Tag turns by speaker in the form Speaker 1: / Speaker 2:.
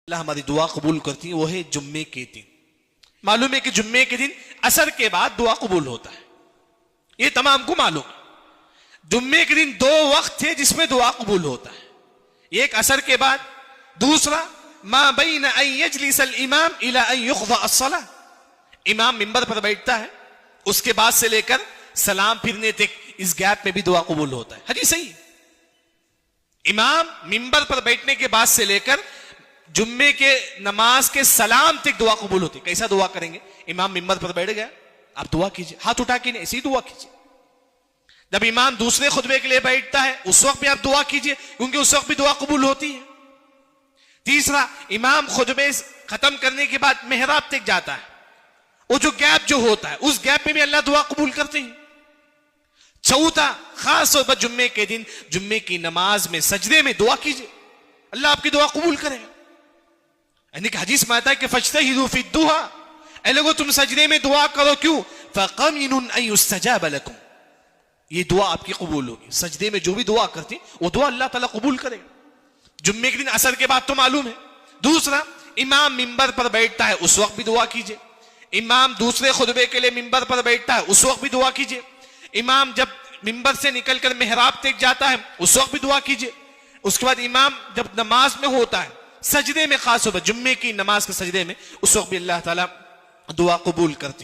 Speaker 1: अल्लाह हमारी दुआ कबूल करती है, वो है जुम्मे के दिन। मालूम है कि जुम्मे के दिन असर के बाद दुआ कबूल होता है, ये तमाम को मालूम है। जुम्मे के दिन दो वक्त है जिसमें दुआ कबूल होता है, एक असर के बाद, दूसरा मा बैन अन यजलिसल इमाम इला अन युक़ज़ा अस्सलाह। इमाम मिंबर पर बैठता है, उसके बाद से लेकर सलाम फिरने तक, इस गैप में भी दुआ कबूल होता है। हाजी सही, इमाम मिंबर पर बैठने के बाद से लेकर जुम्मे के नमाज के सलाम तक दुआ कबूल होती है। कैसा दुआ करेंगे? इमाम मिंबर पर बैठ गया, आप दुआ कीजिए, हाथ उठा के नहीं, ऐसी दुआ कीजिए। जब इमाम दूसरे खुतबे के लिए बैठता है, उस वक्त भी आप दुआ कीजिए, क्योंकि उस वक्त भी दुआ कबूल होती है। तीसरा, इमाम खुतबे खत्म करने के बाद मेहराब तक जाता है, वो जो गैप जो होता है, उस गैप में भी अल्लाह दुआ कबूल करते हैं। चौथा, खास तौर पर जुम्मे के दिन जुम्मे की नमाज में सजदे में दुआ कीजिए, अल्लाह आपकी दुआ कबूल करेगा। यानी कि हदीस में आता है कि फज्तहिदू फिद्दुहा, ऐ लोगों तुम सजदे में दुआ करो, क्यों? फक़मिनुन अन युस्तजाब लकुम, ये दुआ आपकी कबूल होगी। सजदे में जो भी दुआ करती वो दुआ अल्लाह ताला कबूल करेगा। जुम्मे के दिन असर के बाद तो मालूम है। दूसरा, इमाम मिंबर पर बैठता है, उस वक्त भी दुआ कीजिए। इमाम दूसरे खुतबे के लिए मिंबर पर बैठता है, उस वक्त भी दुआ कीजिए। इमाम जब मिंबर से निकलकर मेहराब तक जाता है, उस वक्त भी दुआ कीजिए। उसके बाद इमाम जब नमाज में होता है, सजदे में, खास तौर पर जुम्मे की नमाज के सजदे में, उस वक्त भी अल्लाह ताला दुआ कबूल करती है।